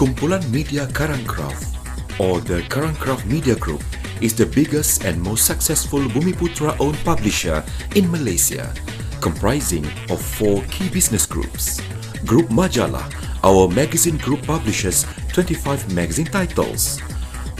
Kumpulan Media Karangkraf, or the Karangkraf Media Group, is the biggest and most successful Bumiputra-owned publisher in Malaysia, comprising of 4 key business groups. Group Majalah, our magazine group, publishes 25 magazine titles.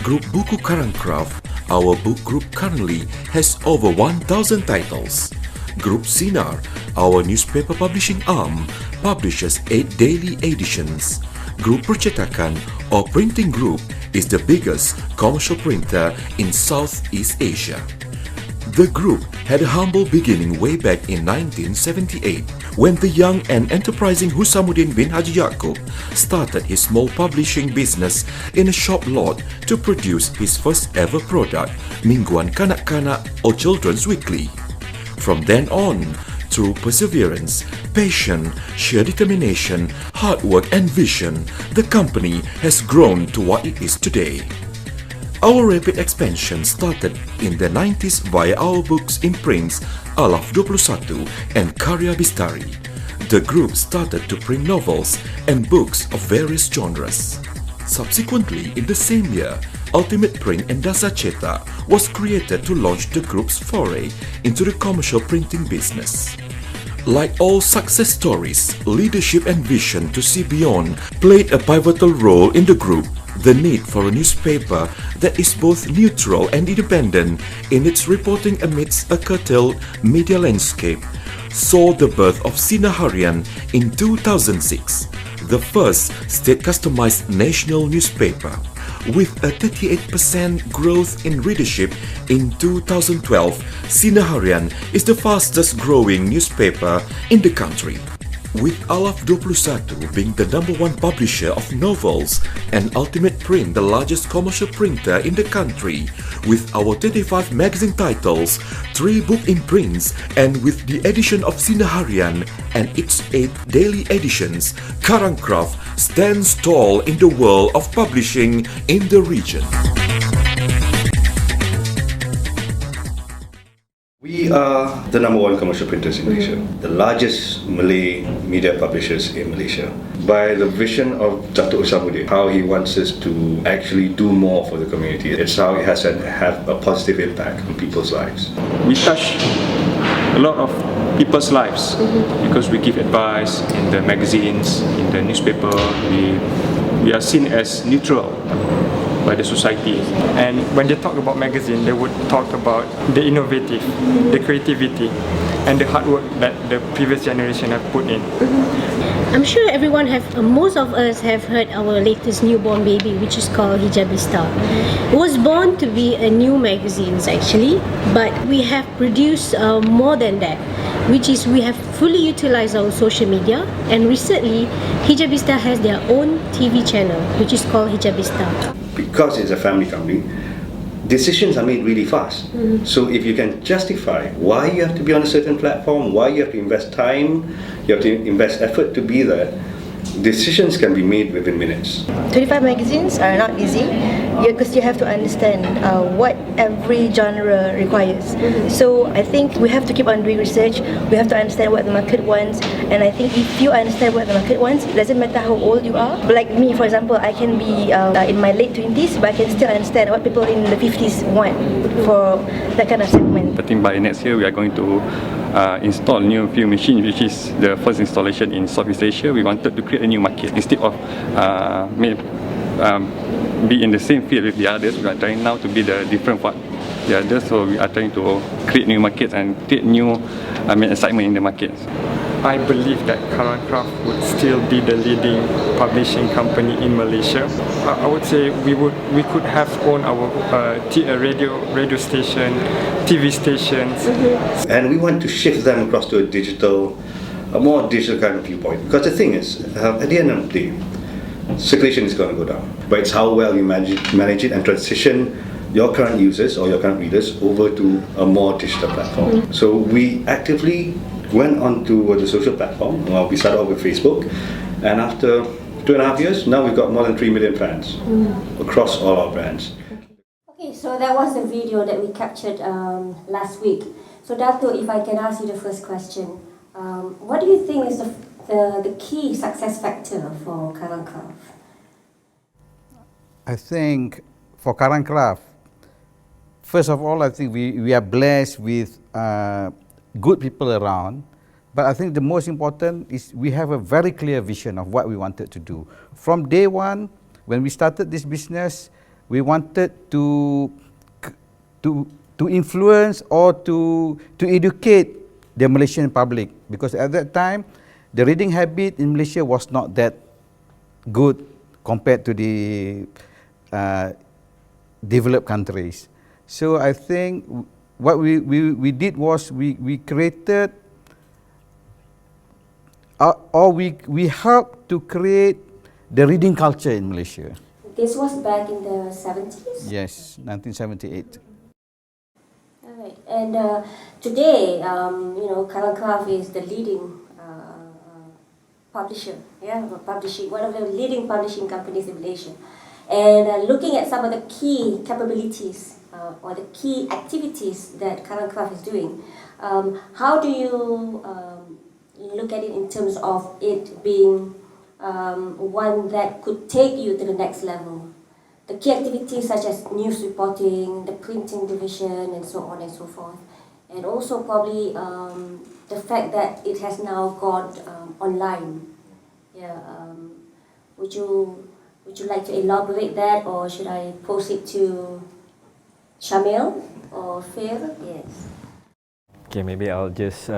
Group Buku Karangkraf, our book group, currently has over 1,000 titles. Group Sinar, our newspaper publishing arm, publishes 8 daily editions. Group Percetakan, or printing group, is the biggest commercial printer in Southeast Asia. The group had a humble beginning way back in 1978 when the young and enterprising Husamuddin bin Haji Yaakob started his small publishing business in a shop lot to produce his first ever product, Mingguan Kanak-Kanak or Children's Weekly. From then on, through perseverance, passion, sheer determination, hard work and vision, the company has grown to what it is today. Our rapid expansion started in the 90s via our books imprints Alaf 21 and Karya Bistari. The group started to print novels and books of various genres. Subsequently, in the same year, Ultimate Print and Dasa Cetak was created to launch the group's foray into the commercial printing business. Like all success stories, leadership and vision to see beyond played a pivotal role in the group. The need for a newspaper that is both neutral and independent in its reporting amidst a curtailed media landscape saw the birth of Sinar Harian in 2006, the first state-customized national newspaper. With a 38% growth in readership in 2012, Sinar Harian is the fastest growing newspaper in the country. With Alaf 21 being the #1 publisher of novels and Ultimate Print the largest commercial printer in the country, with our 25 magazine titles, 3 book imprints, and with the addition of Sinar Harian and its 8 daily editions, Karangkraf stands tall in the world of publishing in the region. We are the #1 commercial printers in Malaysia, the largest Malay media publishers in Malaysia. By the vision of Datuk Husamuddin, how he wants us to actually do more for the community. It's how it has have a positive impact on people's lives. We touch a lot of people's lives because we give advice in the magazines, in the newspaper. We are seen as neutral by the society. And when they talk about magazine, they would talk about the innovative, the creativity, and the hard work that the previous generation have put in. I'm sure most of us have heard our latest newborn baby, which is called Hijabista. It was born to be a new magazine actually, but we have produced more than that, which is we have fully utilized our social media, and recently Hijabista has their own TV channel, which is called Hijabista. Because it's a family company, decisions are made really fast. So if you can justify why you have to be on a certain platform, why you have to invest time, you have to invest effort to be there, decisions can be made within minutes. 25 magazines are not easy because you have to understand what every genre requires. So I think we have to keep on doing research. We have to understand what the market wants, and I think if you understand what the market wants, it doesn't matter how old you are. Like me, for example, I can be in my late 20s, but I can still understand what people in the 50s want for that kind of segment. I think by next year we are going to install new film machine, which is the first installation in Southeast Asia. We wanted to create a new market instead of be in the same field with the others. We are trying now to be the different part the others. So we are trying to create new markets and create new excitement in the markets. I believe that Karangkraf would still be the leading publishing company in Malaysia. I would say we could have owned our radio station, TV stations. And we want to shift them across to a more digital kind of viewpoint. Because the thing is, at the end of the day, circulation is going to go down. But it's how well you manage it and transition your current users or your current readers over to a more digital platform. So we actively went on to the social platform. We started off with Facebook, and after 2.5 years, now we've got more than 3 million fans across all our brands. Okay, so that was the video that we captured last week. So Dato, if I can ask you the first question, what do you think is the key success factor for Karangkraf? I think for Karangkraf, first of all, I think we are blessed with good people around. But I think the most important is we have a very clear vision of what we wanted to do. From day one, when we started this business, we wanted to influence or to educate the Malaysian public, because at that time, the reading habit in Malaysia was not that good compared to the developed countries. So I think what we did was we created or we helped to create the reading culture in Malaysia. This was back in the 70s? Yes, 1978. All right. And today, Karangkraf is the leading publisher, one of the leading publishing companies in Malaysia. And looking at some of the key capabilities or the key activities that Karangkraf is doing, how do you look at it in terms of it being one that could take you to the next level? The key activities such as news reporting, the printing division, and so on and so forth. And also probably the fact that it has now gone online. Yeah. Would you like to elaborate that, or should I post it to Shamil or Phil? Yes. Okay, maybe I'll just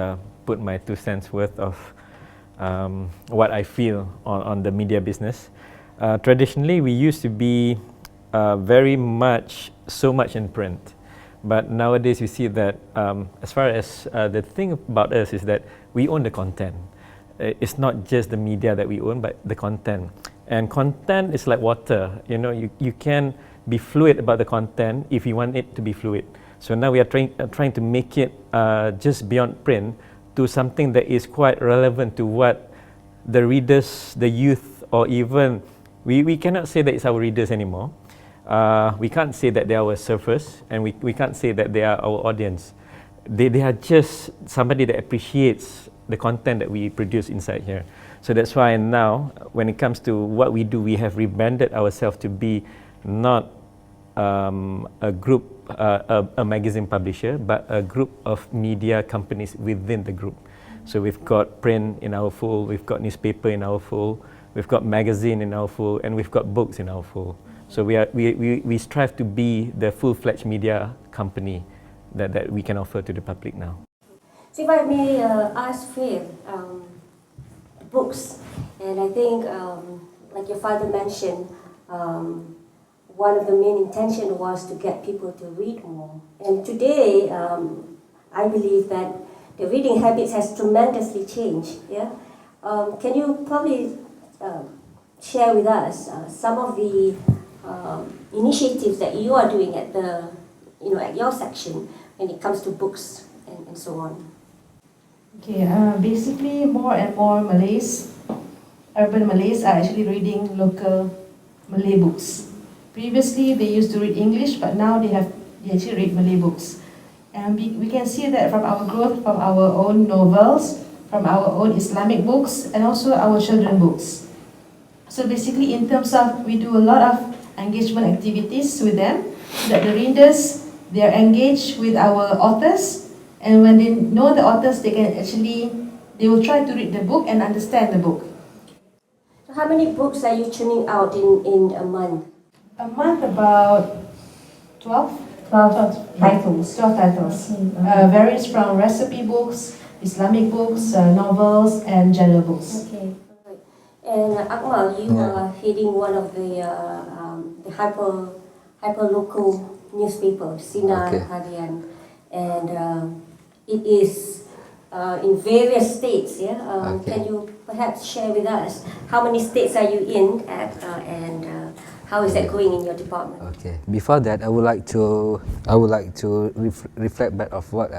put my 2 cents worth of what I feel on the media business. Traditionally, we used to be very much, so much in print. But nowadays we see that as far as the thing about us is that we own the content. It's not just the media that we own, but the content. And content is like water. You know, you can be fluid about the content if you want it to be fluid. So now we are trying to make it just beyond print to something that is quite relevant to what the readers, the youth, or even, we cannot say that it's our readers anymore. We can't say that they are our surfers, and we can't say that they are our audience. They are just somebody that appreciates the content that we produce inside here. So that's why now, when it comes to what we do, we have rebranded ourselves to be not a group, a magazine publisher, but a group of media companies within the group. So we've got print in our fold, we've got newspaper in our fold, we've got magazine in our fold, and we've got books in our fold. So we strive to be the full-fledged media company that we can offer to the public now. So if I may ask Phil, books, and I think like your father mentioned, one of the main intention was to get people to read more. And today, I believe that the reading habits has tremendously changed. Yeah, can you probably share with us some of the initiatives that you are doing at at your section when it comes to books and so on? Okay, basically more and more Malays, urban Malays, are actually reading local Malay books. Previously they used to read English, but now they actually read Malay books. And we can see that from our growth, from our own novels, from our own Islamic books, and also our children books. So basically in terms of, we do a lot of engagement activities with them, so that the readers, they are engaged with our authors, and when they know the authors, they will try to read the book and understand the book. So how many books are you churning out in a month? A month, about 12 titles. 12 titles. Okay. Varies from recipe books, Islamic books, novels, and general books. Okay. And Akmal, you are heading one of the hyper local newspaper, Sinar Harian, and it is in various states. Yeah. Can you perhaps share with us how many states are you in at, and how is that going in your department? Okay. Before that, I would like to reflect back of what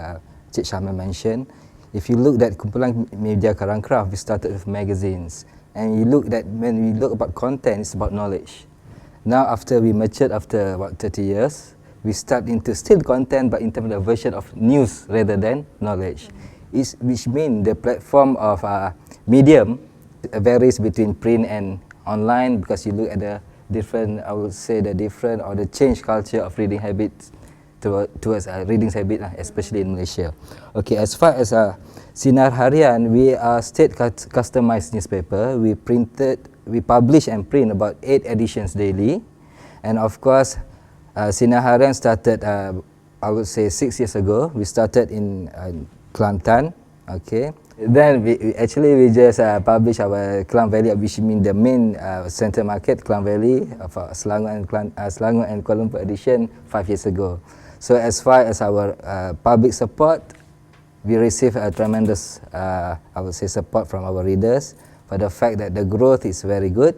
Cik Syamil mentioned. If you look at Kumpulan Media Karangkraf, we started with magazines. And you look at, when we look about content, it's about knowledge. Now after we matured after about 30 years, we start into still content, but in terms of the version of news rather than knowledge. Which means the platform of medium varies between print and online, because you look at the different, I would say the different or the change culture of reading habits towards reading habit, especially in Malaysia. Okay, as far as Sinar Harian, we are state customized newspaper. We publish and print about 8 editions daily, and of course, Sinar Harian started, I would say 6 years ago. We started in Kelantan. Okay, then we just publish our Klang Valley, which means the main central market, Klang Valley, for Selangor and Kuala Lumpur edition 5 years ago. So as far as our public support, we receive a tremendous, I would say, support from our readers for the fact that the growth is very good.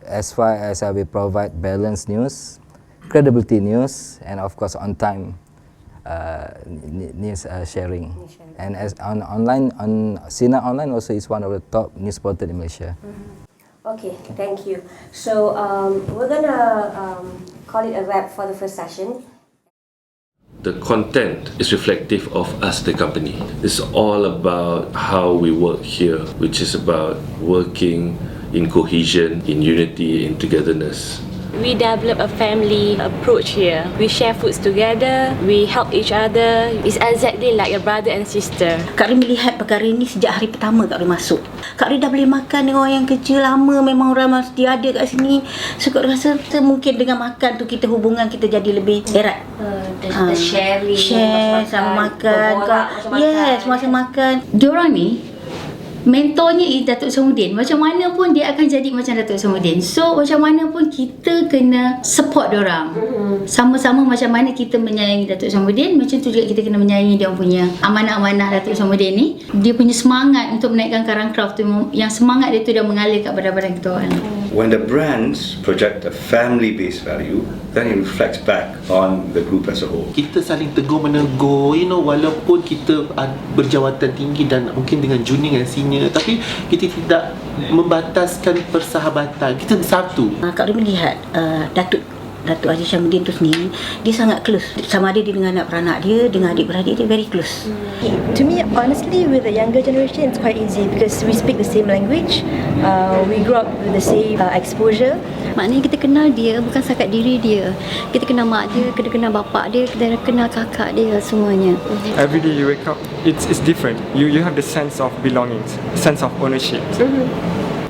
As far as we provide balanced news, credibility news, and of course on time news sharing. And as on Sinar Online also is one of the top news portal in Malaysia. Okay, thank you. So we're gonna call it a wrap for the first session. The content is reflective of us, the company. It's all about how we work here, which is about working in cohesion, in unity, in togetherness. We develop a family approach here. We share foods together, we help each other. It's exactly like a brother and sister. Kak Rin melihat perkara ini sejak hari pertama Kak Rin masuk. Kak Rin dah boleh makan dengan orang yang kerja lama, memang orang mesti ada kat sini. So Kak rasa mungkin dengan makan tu kita hubungan kita jadi lebih erat. The sharing, share sama makan. Yes, masa makan. Diorang ni mentornya is Datuk Samudin. Macam mana pun dia akan jadi macam Datuk Samudin. So macam mana pun kita kena support diorang. Sama-sama macam mana kita menyayangi Datuk Samudin, macam tu juga kita kena menyayangi dia punya amanah-amanah Datuk Samudin ni. Dia punya semangat untuk menaikkan Karangkraf tu, yang semangat dia tu dah mengalir kat badan-badan kita orang. When the brands project a family-based value, then it reflects back on the group as a whole. Kita saling tegur-menegur, walaupun kita berjawatan tinggi dan mungkin dengan junior dan senior, tapi kita tidak membataskan persahabatan. Kita bersatu. Kak Rin melihat Datuk Aziz Syamudin tu sendiri, dia sangat close. Sama ada dia dengan anak beranak dia, dengan adik-beradik dia, very close. To me, honestly, with the younger generation, it's quite easy because we speak the same language. We grew up with the same exposure. Maknanya kita kenal dia bukan setakat diri dia. Kita kenal mak dia, kita kenal bapak dia, kita kenal kakak dia, semuanya. Every day you wake up, it's different. You have the sense of belonging, sense of ownership.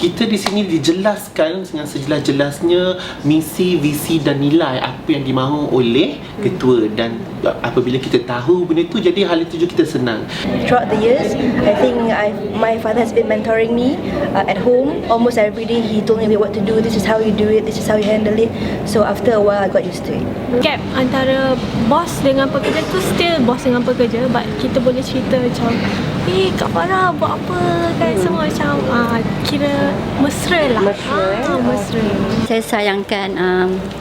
Kita di sini dijelaskan dengan sejelas-jelasnya misi, visi dan nilai apa yang dimahu oleh ketua, dan apabila kita tahu benda tu, jadi hal itu juga kita senang. Throughout the years, I think my father has been mentoring me at home. Almost every day he told me what to do. This is how you do it. This is how you handle it. So after a while I got used to it. Gap antara bos dengan pekerja tu still bos dengan pekerja, but kita boleh cerita macam Kak Farah buat apa kan, semua macam kira mesra lah. Mesra. Saya sayangkan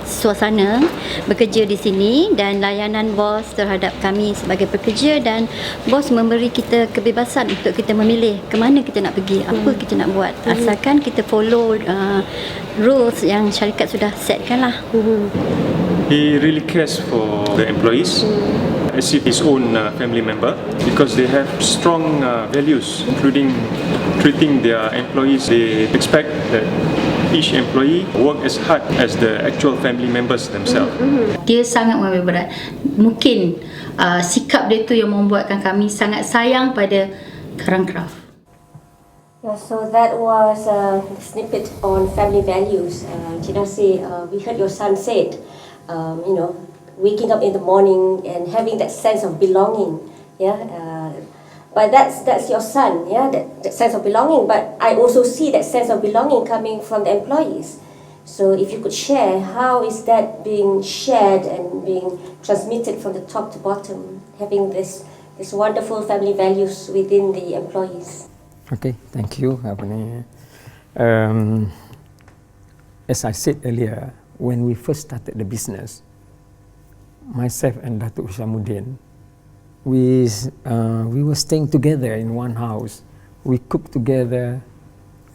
suasana bekerja di sini dan layanan bos terhadap kami sebagai pekerja, dan bos memberi kita kebebasan untuk kita memilih ke mana kita nak pergi, apa kita nak buat, asalkan kita follow rules yang syarikat sudah setkan lah. He really cares for the employees as if his own family member, because they have strong values, including treating their employees. They expect that each employee work as hard as the actual family members themselves. Dia sangat mengambil berat. Mungkin sikap dia tu yang membuatkan kami sangat sayang pada Karangkraf. Yeah, so that was a snippet on family values. Cik Nasir, we heard your son said, waking up in the morning and having that sense of belonging, but that's your son, that sense of belonging. But I also see that sense of belonging coming from the employees. So if you could share, how is that being shared and being transmitted from the top to bottom, having this wonderful family values within the employees? Okay, thank you. As I said earlier, when we first started the business, myself and Datuk Syamudin, we were staying together in one house. We cook together,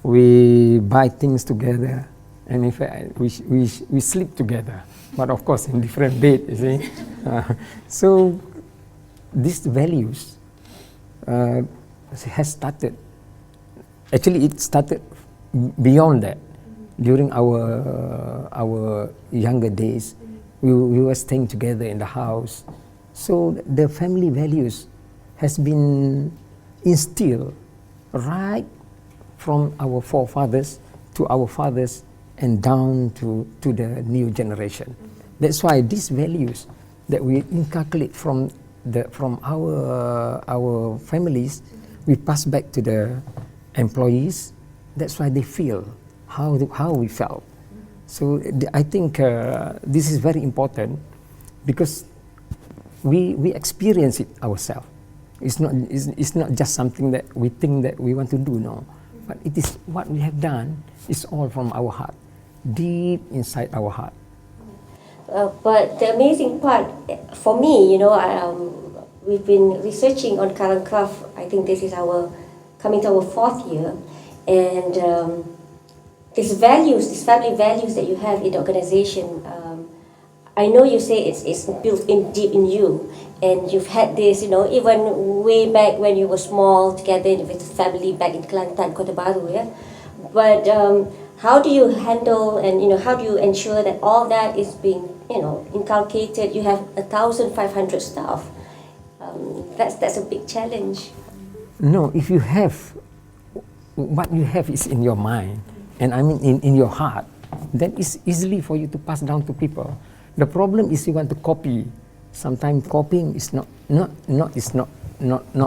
we buy things together, and in fact, we sleep together. But of course, in different bed, you see. So these values has started. Actually, it started beyond that. during our younger days, we were staying together in the house. So the family values has been instilled right from our forefathers to our fathers and down to the new generation. That's why these values that we inculcate from our families, we pass back to the employees. That's why they feel how we felt. So I think this is very important because we experience it ourselves. It's not just something that we think that we want to do, no. But it is what we have done. It's all from our heart, deep inside our heart. But the amazing part for me, we've been researching on Karangkraf. I think this is coming to our 4th year, and these family values that you have in the organization. I know you say it's built in deep in you, and you've had this, even way back when you were small, together with the family back in Kelantan, Kota Baru, yeah. But how do you handle and how do you ensure that all that is being inculcated? You have 1,500 staff. That's a big challenge. No, if you have what you have is in your mind, and I mean in your heart, then it's easily for you to pass down to people. The problem is you want to copy. Sometimes copying is not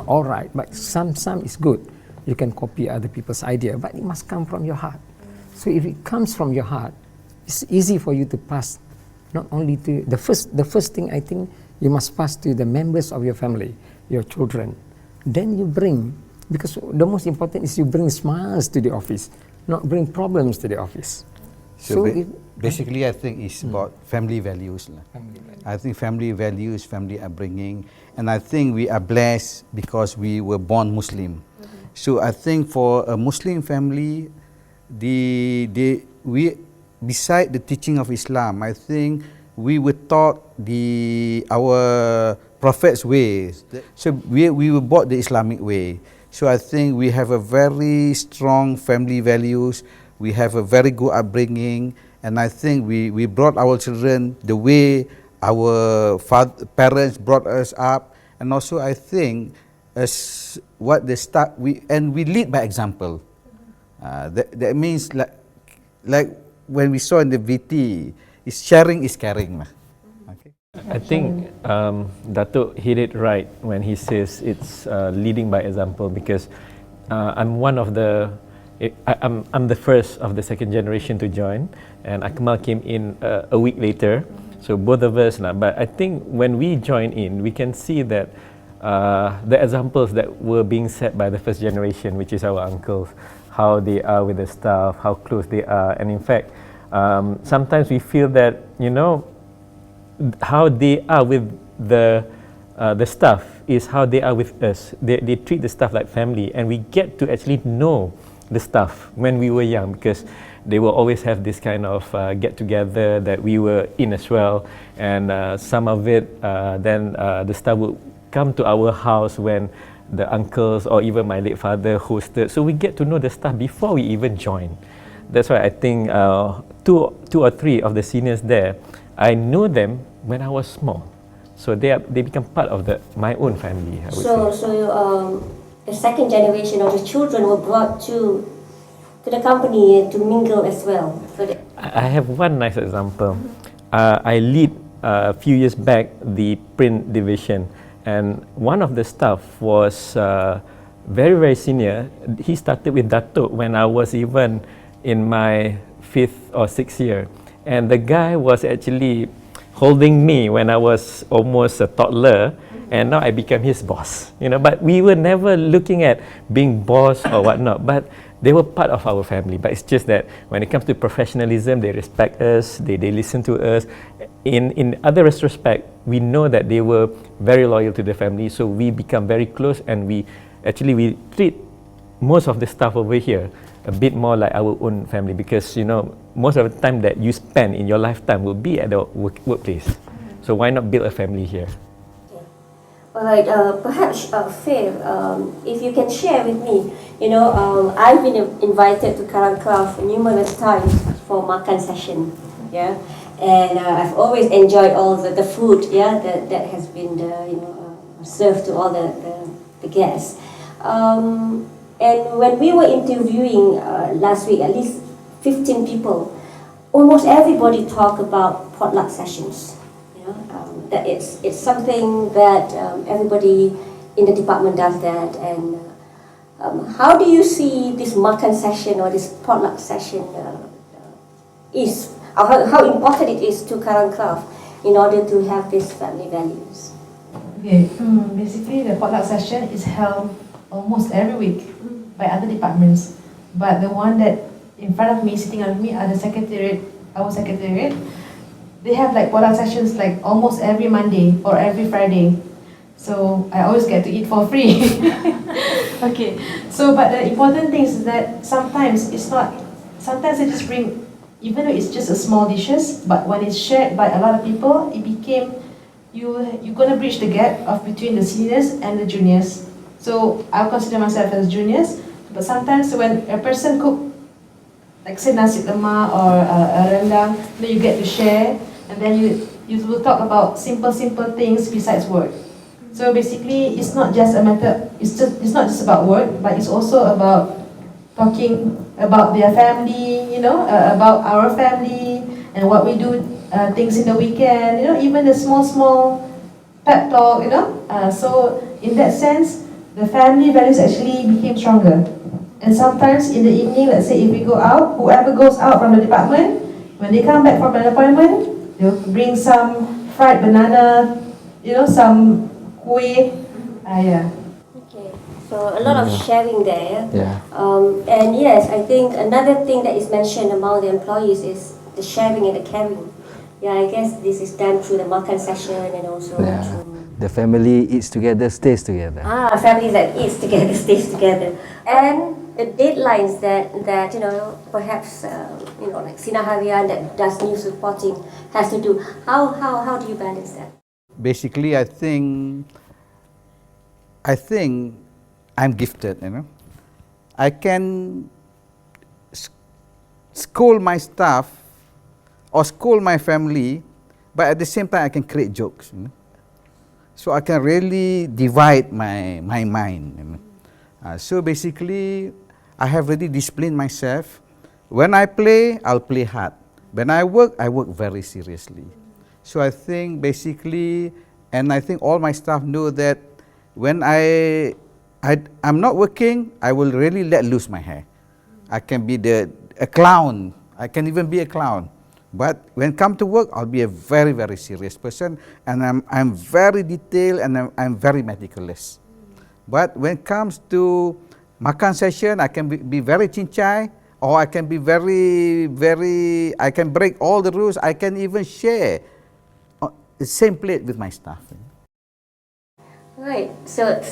all right, but some is good. You can copy other people's idea, but it must come from your heart. So if it comes from your heart, it's easy for you to pass. Not only to the first thing, I think you must pass to the members of your family, your children. Then you bring, because the most important is you bring smiles to the office, not bring problems to the office. So basically, I think it's about family values. I think family values, family upbringing, and I think we are blessed because we were born Muslim. So I think for a Muslim family, we beside the teaching of Islam, I think we were taught our Prophet's ways. So we were brought the Islamic way. So I think we have a very strong family values. We have a very good upbringing, and I think we brought our children the way our parents brought us up, and also I think as what they start we lead by example. That means like when we saw in the VT, is sharing is caring. Okay. I think Datuk hit it right when he says it's leading by example, because I'm the first of the second generation to join, and Akmal came in a week later. So both of us, but I think when we join in, we can see that the examples that were being set by the first generation, which is our uncles, how they are with the staff, how close they are, and in fact, sometimes we feel that how they are with the staff is how they are with us. They treat the staff like family, and we get to actually know the staff when we were young, because they will always have this kind of get together that we were in as well, and some of it then the staff would come to our house when the uncles or even my late father hosted, so we get to know the staff before we even join. That's why I think two or three of the seniors there, I know them when I was small, so they become part of my own family, I would say. So the second generation of the children were brought to the company to mingle as well. I have one nice example. I lead a few years back the print division, and one of the staff was very, very senior. He started with Datuk when I was even in my 5th or 6th year, and the guy was actually holding me when I was almost a toddler, and now I became his boss. But we were never looking at being boss or whatnot, but they were part of our family. But it's just that when it comes to professionalism, they respect us, they listen to us. In other retrospect, we know that they were very loyal to the family, so we become very close, and we treat most of the staff over here a bit more like our own family, because most of the time that you spend in your lifetime will be at the workplace. So why not build a family here? Alright, perhaps Fair, if you can share with me, I've been invited to Karangkraf numerous times for makan session, yeah. And I've always enjoyed all the food, yeah, that has been served to all the guests. And when we were interviewing last week, at least 15 people, almost everybody talked about potluck sessions. That it's something that everybody in the department does that. And how do you see this makan session or this potluck session is? How important it is to Karangkraf in order to have these family values? Okay, basically the potluck session is held almost every week by other departments, but the one that in front of me, sitting on me, are the secretariat, our secretariat. They have like potluck sessions like almost every Monday or every Friday. So I always get to eat for free. Okay, so but the important thing is that sometimes it's not, sometimes I just bring, even though it's just a small dishes, but when it's shared by a lot of people, it became, you're gonna bridge the gap of between the seniors and the juniors. So I'll consider myself as juniors, but sometimes when a person cook, like say nasi lemak or a rendang, then you get to share, and then you will talk about simple things besides work. So basically, it's not just a matter, it's not just about work, but it's also about talking about their family, about our family and what we do, things in the weekend, even the small pep talk, so in that sense, the family values actually became stronger. And sometimes in the evening, let's say if we go out, whoever goes out from the department, when they come back from an appointment, they'll bring some fried banana, some kuih, yeah. So a lot of sharing there. Yeah. And yes, I think another thing that is mentioned among the employees is the sharing and the caring. Yeah, I guess this is done through the makan session and also through... The family eats together, stays together. Families that eats together, stays together. And the deadlines that perhaps, like Sinar Harian that does news reporting has to do. How do you balance that? Basically, I think I'm gifted, I can scold my staff or scold my family, but at the same time I can create jokes. So I can really divide my mind. So basically, I have really disciplined myself. When I play, I'll play hard. When I work very seriously. So I think basically, and I think all my staff know that when I'm not working, I will really let loose my hair. I can be a clown. I can even be a clown. But when come to work, I'll be a very, very serious person, and I'm very detailed and I'm very meticulous. But when it comes to makan session, I can be very cincai, or I can be I can break all the rules. I can even share the same plate with my staff. Right. So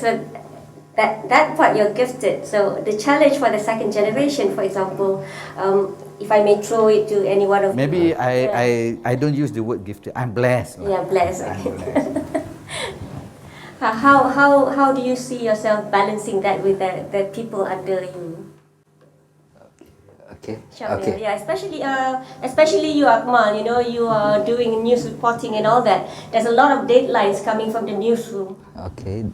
that part you're gifted. So the challenge for the second generation, for example, if I may throw it to any one of maybe I don't use the word gifted. I'm blessed. Yeah, blessed. How do you see yourself balancing that with the people under you? Okay. Yeah, especially you, Akmal. You are doing news reporting and all that. There's a lot of deadlines coming from the newsroom. Okay,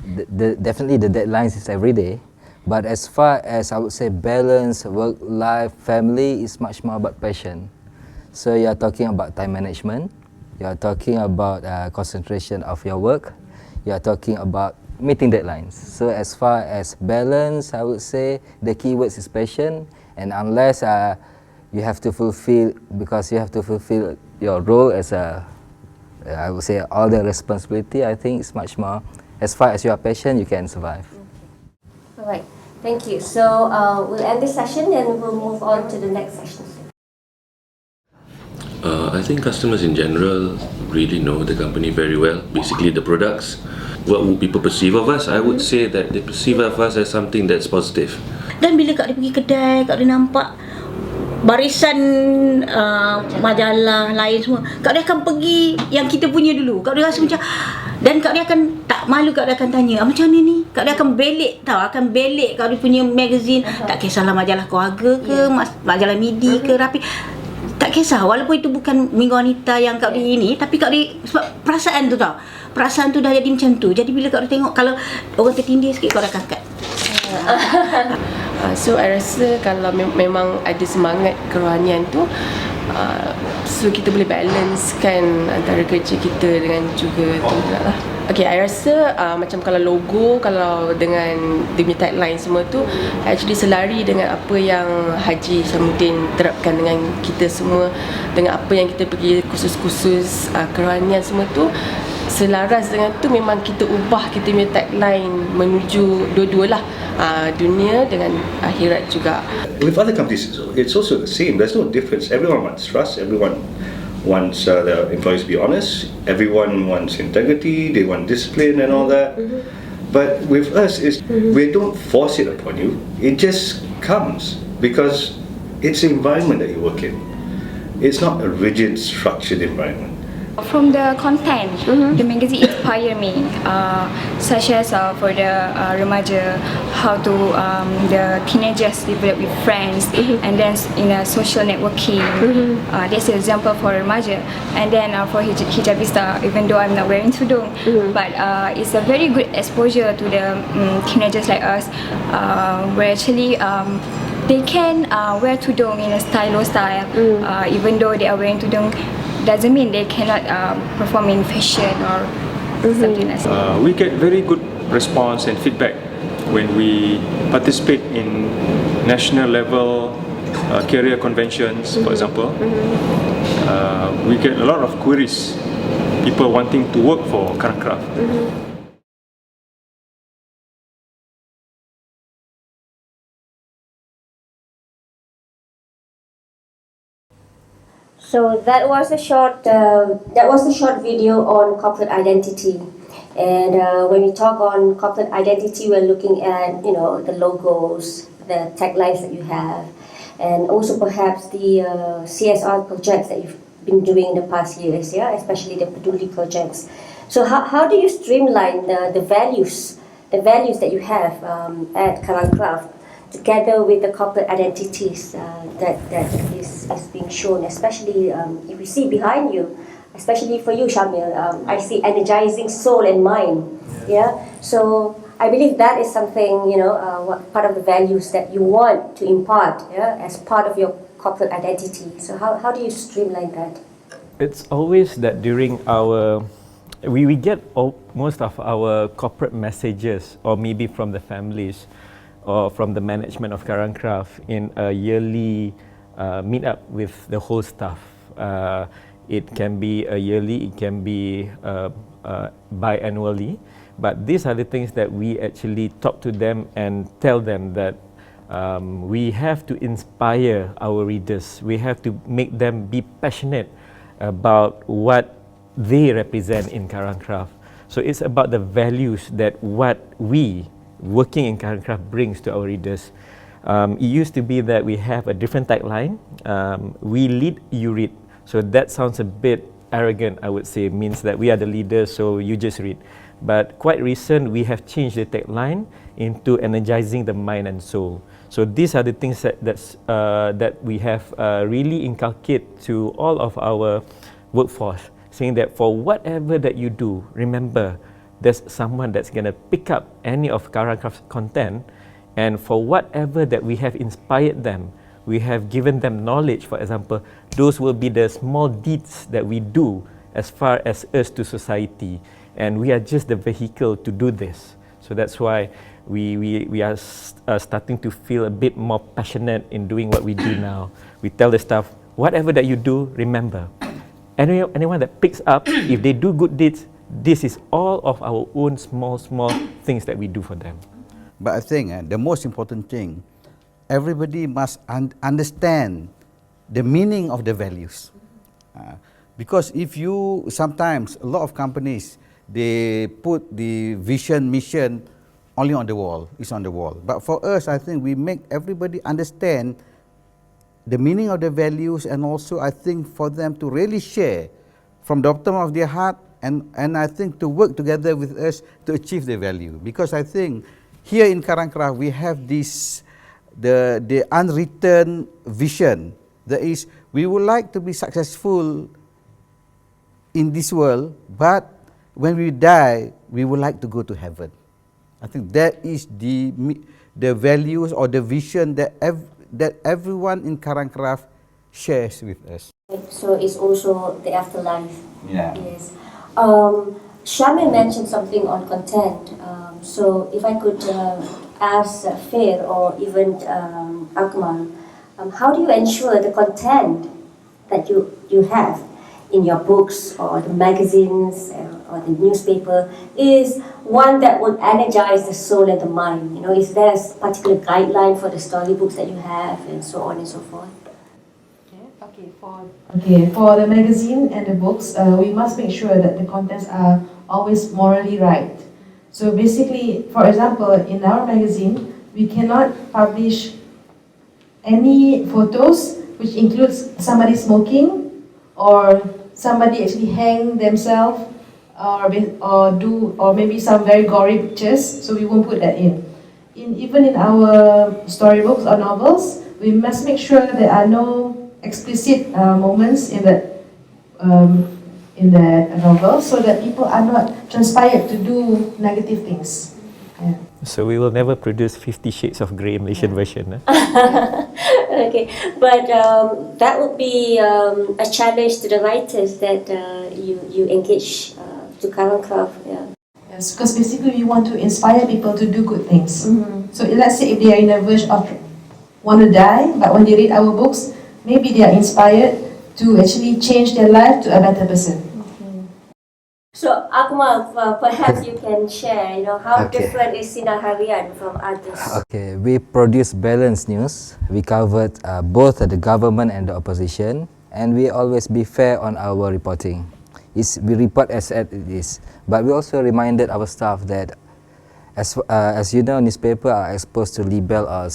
definitely the deadlines is every day. But as far as I would say balance, work, life, family is much more about passion. So you are talking about time management. You are talking about concentration of your work. You are talking about meeting deadlines. So as far as balance, I would say the key words is passion. And unless you have to fulfill, because you have to fulfill your role as I would say all the responsibility, I think it's much more, as far as you are patient, you can survive. All right, thank you. So we'll end this session and we'll move on to the next session. I think customers in general really know the company very well. Basically the products. What would people perceive of us? I would say that they perceive of us as something that's positive. Dan bila Kak dia pergi kedai, Kak dia nampak barisan majalah lain semua, Kak dia akan pergi yang kita punya dulu. Kak dia rasa macam, dan Kak dia akan tak malu, Kak dia akan tanya, macam mana ni? Kak dia akan belik Kak dia punya magazine, tak kisahlah majalah keluarga ke, majalah midi ke, rapi. Tak kisah, walaupun itu bukan minggu wanita yang Kak Ri ini, tapi Kak Ri, sebab perasaan tu tau, perasaan tu dah jadi macam tu. Jadi bila Kak Ri tengok, kalau orang tertindih sikit, kau dah kakak. So I rasa kalau memang ada semangat kerohanian tu, so kita boleh balancekan antara kerja kita dengan juga tu juga lah. Okay, I rasa macam kalau logo, kalau dengan dia punya tagline semua tu actually selari dengan apa yang Haji Samuddin terapkan dengan kita semua, dengan apa yang kita pergi kursus-kursus kerohanian semua tu. Selaras dengan tu memang kita ubah kita punya tagline menuju dua-dua lah, dunia dengan akhirat juga. With other companies, it's also the same. There's no difference. Everyone wants trust. Everyone wants their employees to be honest. Everyone wants integrity. They want discipline and all that. But with us, we don't force it upon you. It just comes because it's the environment that you work in. It's not a rigid, structured environment. From the content, the magazine inspire me, such as for the remaja, how to the teenagers develop with friends, and then in a social networking. That's an example for remaja. And then for hijabista, even though I'm not wearing tudung, but it's a very good exposure to the teenagers like us, where actually they can wear tudung in a stylo style, even though they are wearing tudung. Doesn't mean they cannot perform in fashion or something like that. We get very good response and feedback when we participate in national level career conventions, for example. We get a lot of queries, people wanting to work for Karangkraf. So that was a short video on corporate identity. And when we talk on corporate identity, we're looking at the logos, the taglines that you have, and also perhaps the CSR projects that you've been doing in the past years, especially the Peduli projects. So how do you streamline the values that you have at Karangkraf, together with the corporate identities that is being shown, especially if you see behind you, especially for you, Shamil, I see energizing soul and mind. So I believe that is something, what part of the values that you want to impart, as part of your corporate identity. So how do you streamline that? It's always that during our we get most of our corporate messages, or maybe from the families or from the management of Karangkraf, in a yearly meet up with the whole staff. It can be a yearly, it can be biannually, but these are the things that we actually talk to them and tell them that we have to inspire our readers. We have to make them be passionate about what they represent in Karangkraf. So it's about the values that what we working in Karangkraf brings to our readers. It used to be that we have a different tagline. We lead, you read. So that sounds a bit arrogant, I would say. It means that we are the leaders, so you just read. But quite recent, we have changed the tagline into energizing the mind and soul. So these are the things that we have really inculcate to all of our workforce, saying that for whatever that you do, remember, there's someone that's going to pick up any of Karangkraf's content, and for whatever that we have inspired them, we have given them knowledge. For example, those will be the small deeds that we do as far as us to society, and we are just the vehicle to do this. So that's why we are starting to feel a bit more passionate in doing what we do now. We tell the staff, whatever that you do, remember, anyone that picks up, if they do good deeds, this is all of our own small things that we do for them. But I think the most important thing, everybody must understand the meaning of the values. Because if you, sometimes a lot of companies, they put the vision, mission only on the wall, it's on the wall. But for us, I think we make everybody understand the meaning of the values, and also I think for them to really share from the bottom of their heart, and I think to work together with us to achieve the value. Because I think here in Karangkraf we have this, the unwritten vision, that is we would like to be successful in this world, but when we die, we would like to go to heaven. I think that is the values or the vision that everyone in Karangkraf shares with us. So it's also the afterlife. Yeah. Yes. Shaman mentioned something on content. So if I could ask Fair or even Akmal, how do you ensure the content that you have in your books or the magazines or the newspaper is one that would energize the soul and the mind? You know, is there a particular guideline for the storybooks that you have and so on and so forth? Okay, for the magazine and the books, we must make sure that the contents are always morally right. So basically, for example, in our magazine, we cannot publish any photos which includes somebody smoking or somebody actually hang themselves or maybe some very gory pictures, so we won't put that in. Even in our storybooks or novels, we must make sure there are no explicit moments in the novel, so that people are not transpired to do negative things. Yeah. So we will never produce 50 Shades of Grey Malaysian version. Okay, but that would be a challenge to the writers that you engage to Karangkraf. Yeah. Yes, because basically we want to inspire people to do good things. So let's say if they are in a verge of want to die, but when they read our books, maybe they are inspired to actually change their life to a better person. So Akmal, perhaps you can share, how different is Sinar Harian from others? Okay, we produce balanced news. We covered both the government and the opposition, and we always be fair on our reporting. We report as it is, but we also reminded our staff that, as you know, newspaper are exposed to libel or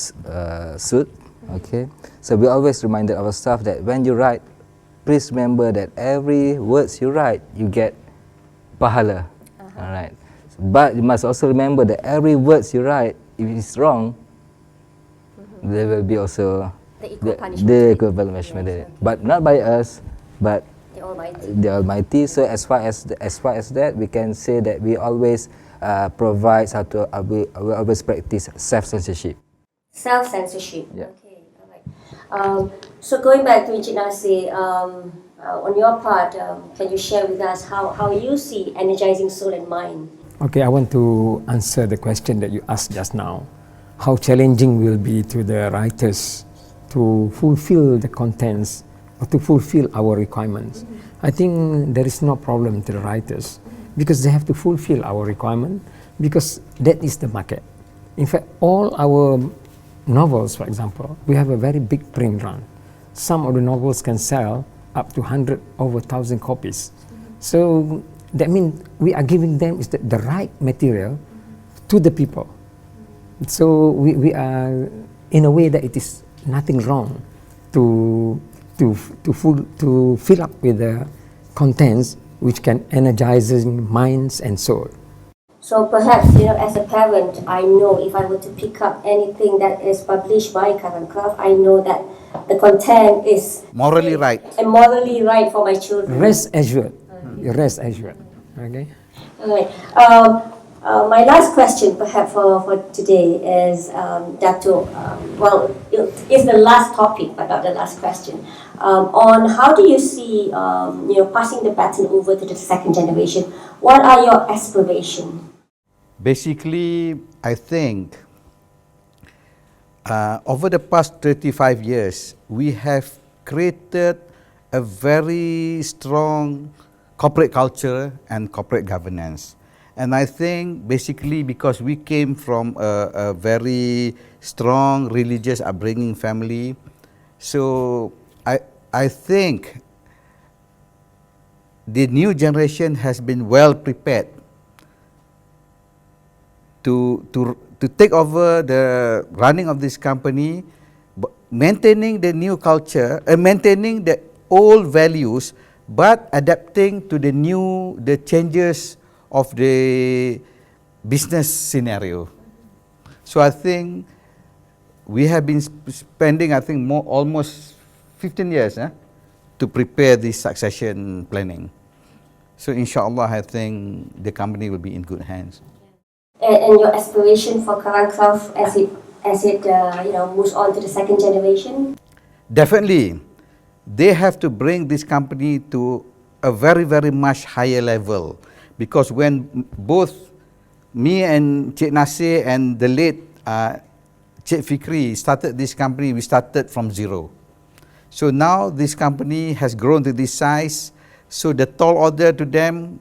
suit. Okay, so we always reminded our staff that when you write, please remember that every words you write, you get pahala. All right, but you must also remember that every words you write, if it's wrong, there will be also the equal punishment. But not by us, but the Almighty. So as far as that, we can say that we always provide we always practice self-censorship. Self-censorship. Yeah. Okay, all right. So going back to Encik Nasir, on your part, can you share with us how you see energizing soul and mind? Okay, I want to answer the question that you asked just now. How challenging will be to the writers to fulfill the contents or to fulfill our requirements? I think there is no problem to the writers because they have to fulfill our requirement because that is the market. In fact, all our novels, for example, we have a very big print run. Some of the novels can sell up to 100 over 1,000 copies. So that means we are giving them the right material to the people. So we are in a way that it is nothing wrong to fill up with the contents which can energize minds and soul. So perhaps, as a parent, I know if I were to pick up anything that is published by Karangkraf, I know that the content is morally right. And morally right for my children. Rest assured. Rest assured. Okay. All right. My last question, perhaps for today, is Dato. Well, it's the last topic, but not the last question. On how do you see, passing the baton over to the second generation? What are your aspirations? Basically, I think over the past 35 years, we have created a very strong corporate culture and corporate governance. And I think basically because we came from a very strong religious upbringing family, so I think the new generation has been well prepared to take over the running of this company, maintaining the new culture, maintaining the old values, but adapting to the changes of the business scenario. So I think we have been spending, almost 15 years to prepare this succession planning. So inshallah, I think the company will be in good hands. And your aspiration for Karangkraf as it moves on to the second generation? Definitely, they have to bring this company to a very, very much higher level, because when both me and Cik Nasir and the late Cik Fikri started this company, we started from zero. So now this company has grown to this size, so the tall order to them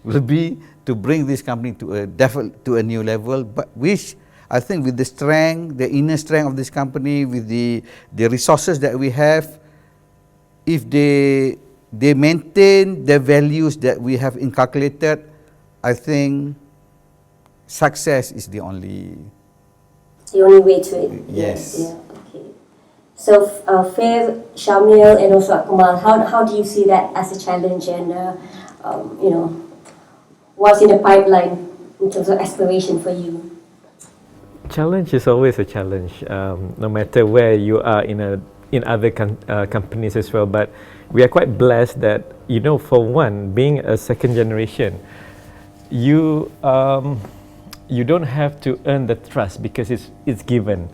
will be to bring this company to a new level, but which I think with the strength, the inner strength of this company, with the resources that we have, if they maintain the values that we have inculcated, I think success is the only way to it. Yes. Yeah. Okay. So Fair, Shamil, and also Akmal, how do you see that as a challenge, and what's in the pipeline in terms of aspiration for you? Challenge is always a challenge, no matter where you are in other companies as well. But we are quite blessed that, for one, being a second generation, you don't have to earn the trust because it's given,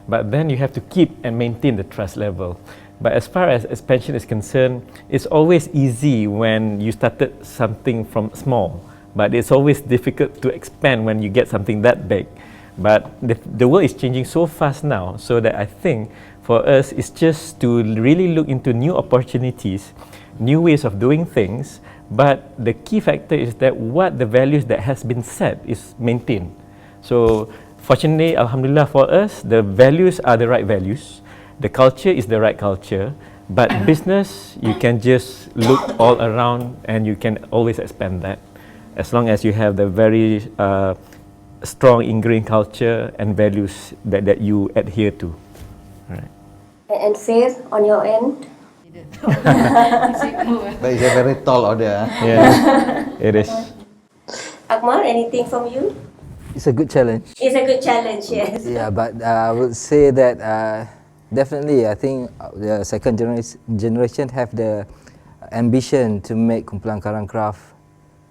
but then you have to keep and maintain the trust level. But as far as expansion is concerned, it's always easy when you started something from small, but it's always difficult to expand when you get something that big. But the world is changing so fast now, so that I think for us it's just to really look into new opportunities, new ways of doing things. But the key factor is that what the values that has been set is maintained. So fortunately, alhamdulillah for us, the values are the right values, the culture is the right culture, but business, you can just look all around and you can always expand that, as long as you have the very strong ingrained culture and values that you adhere to. Right. And Fair, on your end? But it's a very tall order. Yeah, it is. Akmal, anything from you? It's a good challenge. It's a good challenge, yes. Yeah, but I would say that definitely, I think the second generation have the ambition to make kumpulan Karangkraf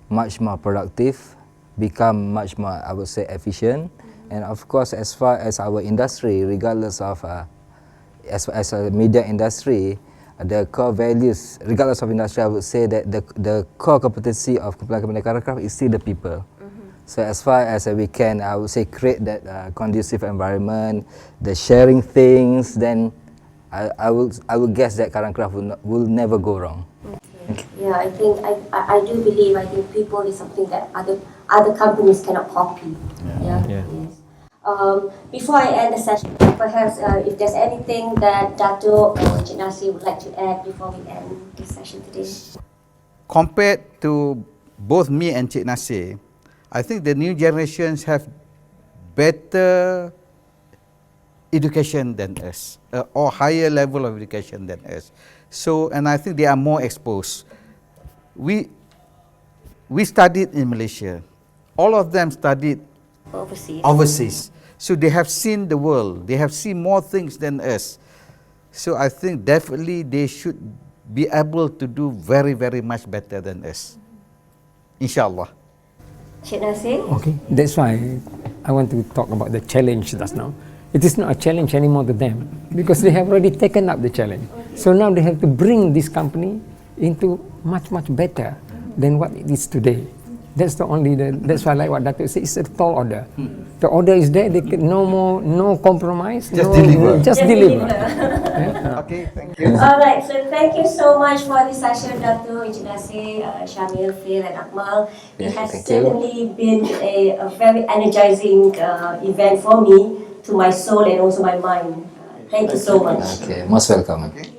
much more productive, become much more, I would say, efficient. And of course, as far as our industry, regardless of as a media industry, the core values, regardless of industry, I would say that the core competency of kumpulan Karangkraf is still the people. So as far as we can, I would say, create that conducive environment, the sharing things, then I will guess that Karangkraf will never go wrong. Okay. Yeah, I think I do believe people is something that other companies cannot copy. Yeah. Yes. Before I end the session, perhaps if there's anything that Dato or Cik Nasir would like to add before we end the session today. Compared to both me and Cik Nasir, I think the new generations have better education than us, or higher level of education than us. So, and I think they are more exposed. We studied in Malaysia. All of them studied overseas. So they have seen the world. They have seen more things than us. So I think definitely they should be able to do very, very much better than us. Inshallah. Cik Nasir? Okay, that's why I want to talk about the challenge just now. It is not a challenge anymore to them because they have already taken up the challenge. So now they have to bring this company into much, much better than what it is today. That's that's why I like what Dato said, it's a tall order. The order is there, they can no compromise, deliver. Just deliver. Yeah. Okay, thank you. Alright, so thank you so much for this session, Dato, Cik Nasir, Shamil, Fair and Akmal. It has certainly been a very energizing event for me, to my soul and also my mind. Thank you so much. Okay, most welcome. Okay.